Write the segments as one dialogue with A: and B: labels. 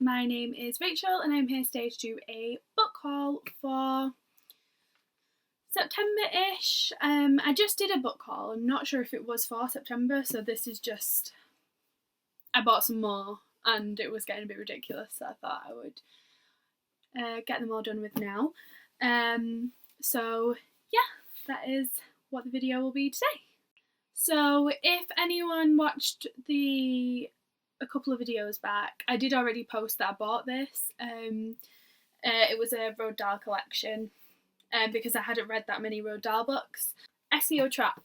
A: my name is Rachel and I'm here today to do a book haul for September-ish. I just did a book haul. I'm not sure if it was for September, so this is just, I bought some more and it was getting a bit ridiculous, so I thought I would get them all done with now. So yeah, that is what the video will be today. So if anyone watched a couple of videos back, I did already post that I bought this. It was a Roald Dahl collection because I hadn't read that many Roald Dahl books. SEO Trot.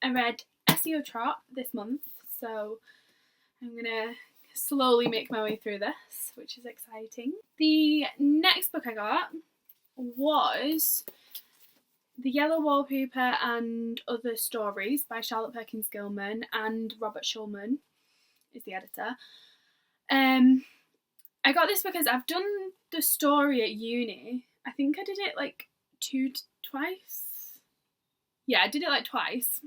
A: I read SEO Trot this month, so I'm gonna slowly make my way through this, which is exciting. The next book I got was The Yellow Wallpaper and Other Stories by Charlotte Perkins Gilman, and Robert Schulman is the editor. I got this because I've done the story at uni. I think I did it like twice. Yeah, I did it like twice.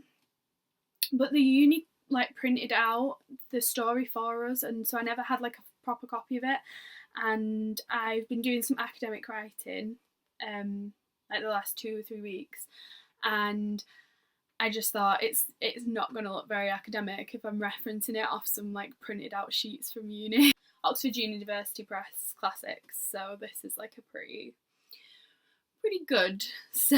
A: But the uni like printed out the story for us, and so I never had like a proper copy of it. And I've been doing some academic writing like the last 2 or 3 weeks, and I just thought it's not going to look very academic if I'm referencing it off some like printed out sheets from uni. Oxford University Press Classics, so this is like a pretty good. So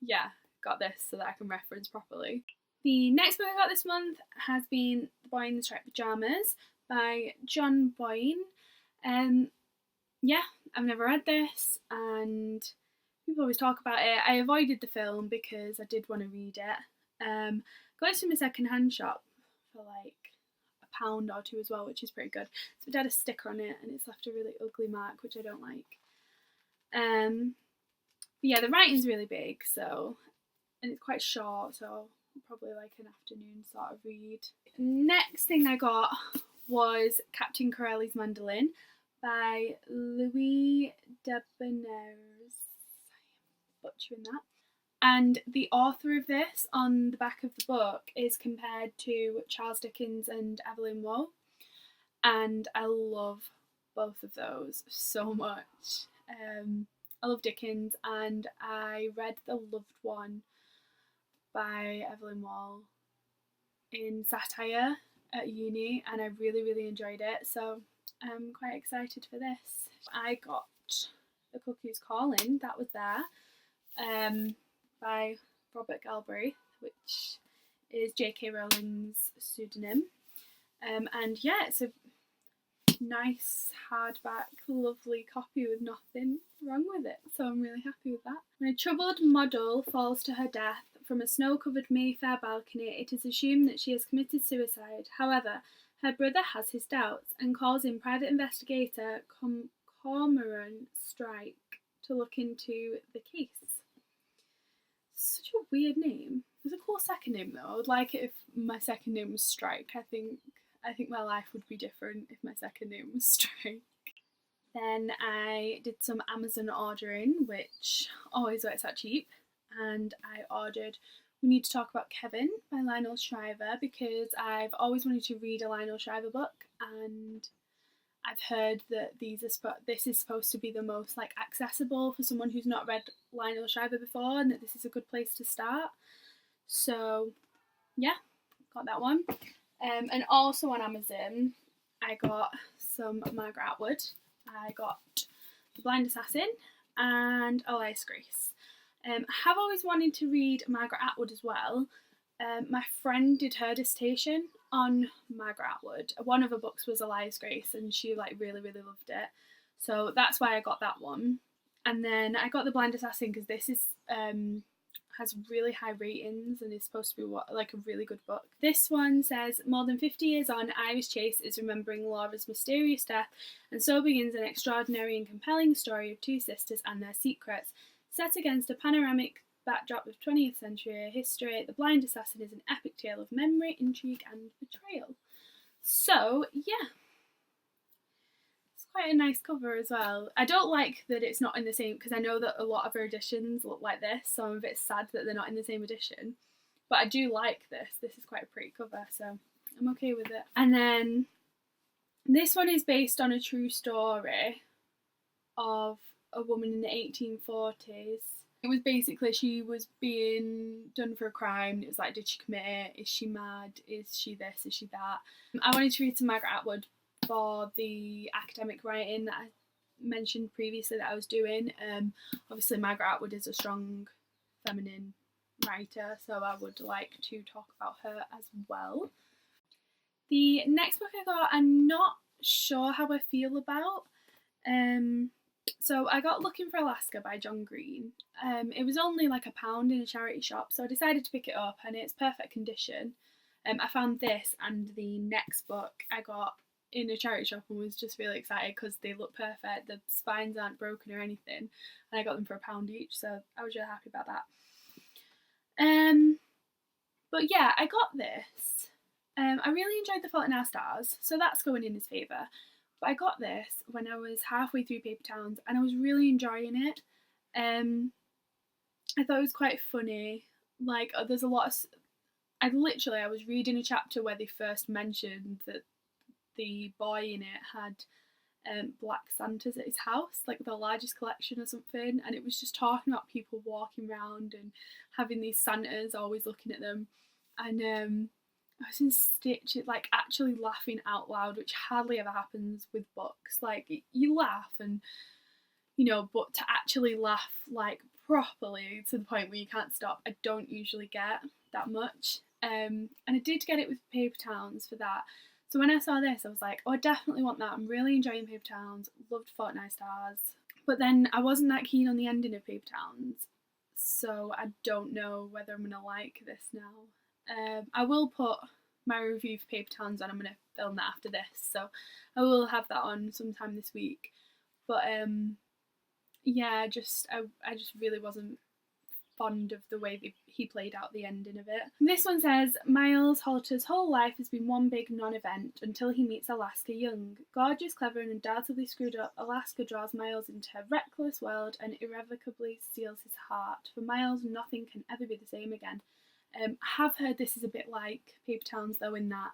A: yeah, got this so that I can reference properly. The next book I got this month has been The Boy in the Striped Pyjamas by John Boyne. Yeah, I've never read this and people always talk about it. I avoided the film because I did want to read it. Got it from a second-hand shop for like £1 or £2 as well, which is pretty good. So it had a sticker on it and it's left a really ugly mark, which I don't like. But yeah, the writing's really big, so, and it's quite short, so probably like an afternoon sort of read. Next thing I got was Captain Corelli's Mandolin by Louis Debonaires. Butchering that. And the author of this on the back of the book is compared to Charles Dickens and Evelyn Waugh, and I love both of those so much. I love Dickens, and I read The Loved One by Evelyn Waugh in satire at uni, and I really enjoyed it, so I'm quite excited for this. I got The Cuckoo's Calling, that was there, by Robert Galbraith, which is J.K. Rowling's pseudonym. And yeah, it's a nice hardback, lovely copy with nothing wrong with it, so I'm really happy with that. When a troubled model falls to her death from a snow-covered Mayfair balcony, it is assumed that she has committed suicide. However, her brother has his doubts and calls in private investigator Cormoran Strike to look into the case. Such a weird name. It's a cool second name though. I would like it if my second name was Strike. I think my life would be different if my second name was Strike. Then I did some Amazon ordering, which always works out cheap, and I ordered We Need to Talk About Kevin by Lionel Shriver because I've always wanted to read a Lionel Shriver book, and I've heard that this is supposed to be the most like accessible for someone who's not read Lionel Shriver before, and that this is a good place to start. So yeah, got that one. And also on Amazon, I got some Margaret Atwood. I got The Blind Assassin and Elias Grace. I have always wanted to read Margaret Atwood as well. My friend did her dissertation on Margaret Atwood. One of her books was Elias Grace, and she like really loved it. So that's why I got that one. And then I got The Blind Assassin because this is has really high ratings and is supposed to be like a really good book. This one says, more than 50 years on, Iris Chase is remembering Laura's mysterious death, and so begins an extraordinary and compelling story of two sisters and their secrets. Set against a panoramic backdrop of 20th century history, The Blind Assassin is an epic tale of memory, intrigue and betrayal. So yeah, it's quite a nice cover as well. I don't like that it's not in the same, because I know that a lot of her editions look like this, so I'm a bit sad that they're not in the same edition, but I do like this. This is quite a pretty cover, so I'm okay with it. And then This one is based on a true story of a woman in the 1840s. It was basically, she was being done for a crime. It was like, did she commit it? Is she mad? Is she this? Is she that? I wanted to read some Margaret Atwood for the academic writing that I mentioned previously that I was doing. Obviously Margaret Atwood is a strong feminine writer, so I would like to talk about her as well. The next book I got, I'm not sure how I feel about. So I got Looking for Alaska by John Green. It was only like £1 in a charity shop, so I decided to pick it up, and it's perfect condition. I found this and the next book I got in a charity shop and was just really excited because they look perfect. The spines aren't broken or anything, and I got them for £1 each, so I was really happy about that. But yeah, I got this. I really enjoyed The Fault in Our Stars, so that's going in his favour. But I got this when I was halfway through Paper Towns, and I was really enjoying it. I thought it was quite funny. Like, there's a lot of... I was reading a chapter where they first mentioned that the boy in it had black Santas at his house, like the largest collection or something, and it was just talking about people walking around and having these Santas, always looking at them. And I was in stitches, like actually laughing out loud, which hardly ever happens with books. Like, you laugh and, you know, but to actually laugh like properly to the point where you can't stop, I don't usually get that much. And I did get it with Paper Towns for that. So when I saw this, I was like, oh, I definitely want that. I'm really enjoying Paper Towns. Loved Fault in Our Stars. But then I wasn't that keen on the ending of Paper Towns. So I don't know whether I'm going to like this now. I will put my review for Paper Towns on. I'm going to film that after this. So I will have that on sometime this week. But yeah, I just really wasn't fond of the way he played out the ending of it. This one says, Miles Holter's whole life has been one big non-event until he meets Alaska Young. Gorgeous, clever and undoubtedly screwed up, Alaska draws Miles into her reckless world and irrevocably steals his heart. For Miles, nothing can ever be the same again. I have heard this is a bit like Paper Towns though, in that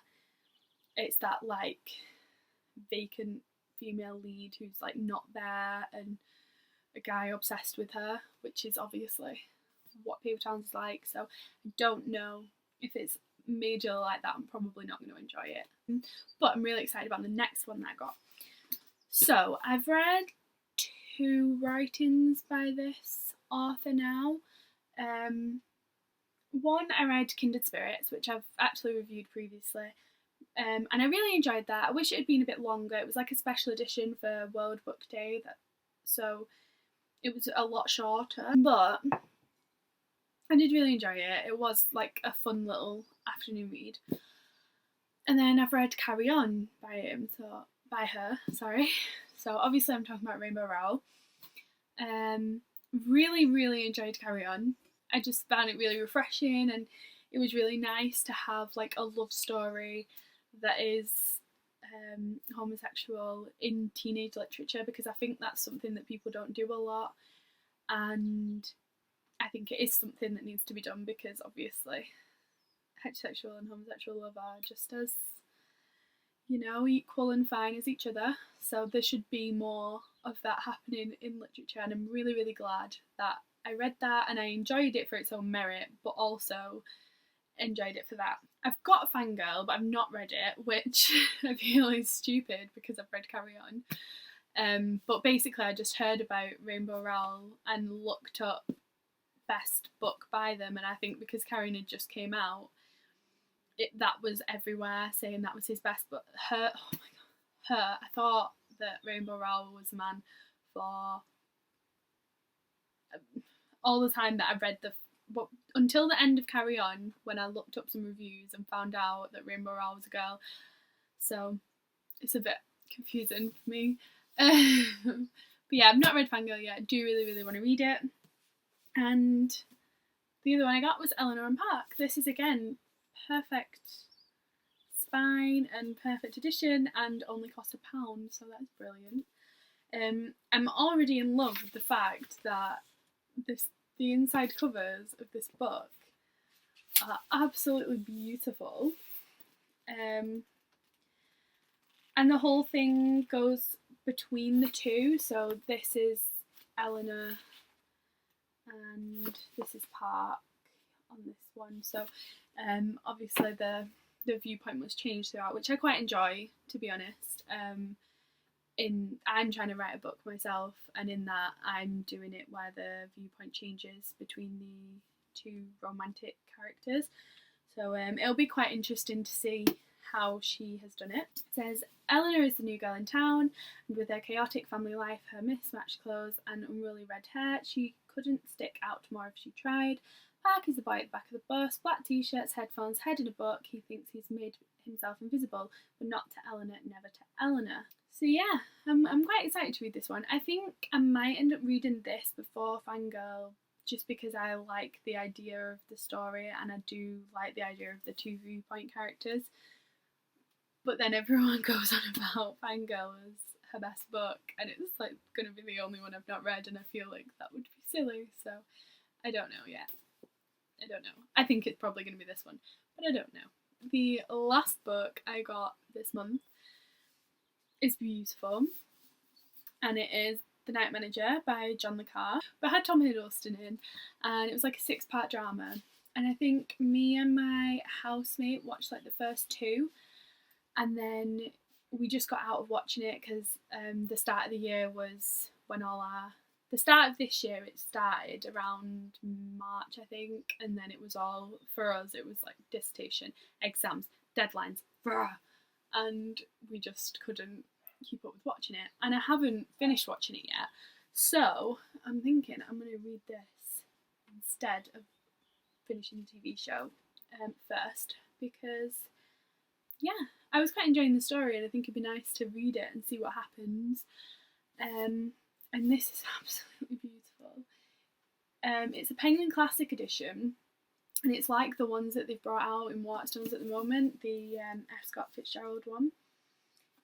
A: it's that like vacant female lead who's like not there and a guy obsessed with her, which is obviously what Paper Towns is like, so I don't know if it's major like that. I'm probably not going to enjoy it, but I'm really excited about the next one that I got. So I've read 2 writings by this author now. One, I read Kindred Spirits, which I've actually reviewed previously, and I really enjoyed that. I wish it had been a bit longer. It was like a special edition for World Book Day, so it was a lot shorter, but I did really enjoy it. It was like a fun little afternoon read. And then I've read Carry On by her. So obviously I'm talking about Rainbow Rowell. Really, really enjoyed Carry On. I just found it really refreshing, and it was really nice to have like a love story that is homosexual in teenage literature, because I think that's something that people don't do a lot, and I think it is something that needs to be done, because obviously heterosexual and homosexual love are just as, you know, equal and fine as each other. So there should be more of that happening in literature, and I'm really, really glad that I read that and I enjoyed it for its own merit, but also enjoyed it for that. I've got Fangirl, but I've not read it, which I feel is stupid because I've read Carry On. But basically I just heard about Rainbow Rowell and looked up best book by them, and I think because Carry On had just came out, that was everywhere saying that was his best book. I thought that Rainbow Rowell was the man for all the time that I read until the end of Carry On, when I looked up some reviews and found out that Rainbow Rowell was a girl. So it's a bit confusing for me. But yeah, I've not read Fangirl yet. I do really, really want to read it. And the other one I got was Eleanor and Park. This is again perfect spine and perfect edition, and only cost £1, so that's brilliant. I'm already in love with the fact that the inside covers of this book are absolutely beautiful. And the whole thing goes between the two. So this is Eleanor and this is Park on this one. So obviously the viewpoint was changed throughout, which I quite enjoy, to be honest. I'm trying to write a book myself, and in that I'm doing it where the viewpoint changes between the two romantic characters. So it'll be quite interesting to see how she has done it. It says, Eleanor is the new girl in town, and with her chaotic family life, her mismatched clothes and unruly red hair, she couldn't stick out more if she tried. Park is the boy at the back of the bus, black t-shirts, headphones, head in a book. He thinks he's made himself invisible, but not to Eleanor, never to Eleanor. So yeah, I'm quite excited to read this one. I think I might end up reading this before Fangirl, just because I like the idea of the story and I do like the idea of the two viewpoint characters. But then everyone goes on about Fangirl as her best book, and it's like going to be the only one I've not read, and I feel like that would be silly, so I don't know yet. I don't know. I think it's probably going to be this one, but I don't know. The last book I got this month is beautiful, and it is The Night Manager by John le Carré. But it had Tom Hiddleston in, and it was like a 6-part drama. And I think me and my housemate watched like the first 2, and then we just got out of watching it because the start of the year was when the start of this year, it started around March, I think, and then it was all, for us, it was like dissertation, exams, deadlines, and we just couldn't keep up with watching it. And I haven't finished watching it yet, so I'm thinking I'm going to read this instead of finishing the TV show first, because yeah, I was quite enjoying the story, and I think it'd be nice to read it and see what happens. And this is absolutely beautiful. It's a Penguin Classic edition, and it's like the ones that they've brought out in Waterstones at the moment, the F. Scott Fitzgerald one.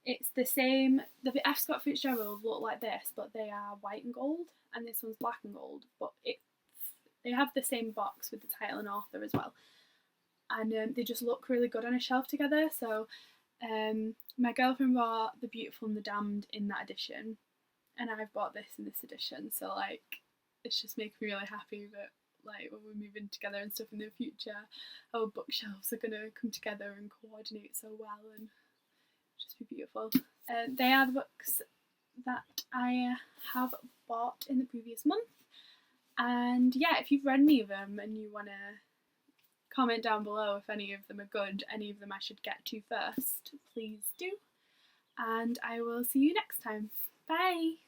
A: It's the same, the F. Scott Fitzgerald look like this, but they are white and gold, and this one's black and gold, but they have the same box with the title and author as well. And they just look really good on a shelf together. So my girlfriend bought The Beautiful and the Damned in that edition, and I've bought this in this edition. So like, it's just making me really happy that like when we're moving together and stuff in the future, our bookshelves are gonna come together and coordinate so well and just be beautiful. They are the books that I have bought in the previous month. And yeah, if you've read any of them and you wanna comment down below if any of them are good, any of them I should get to first, please do. And I will see you next time. Bye!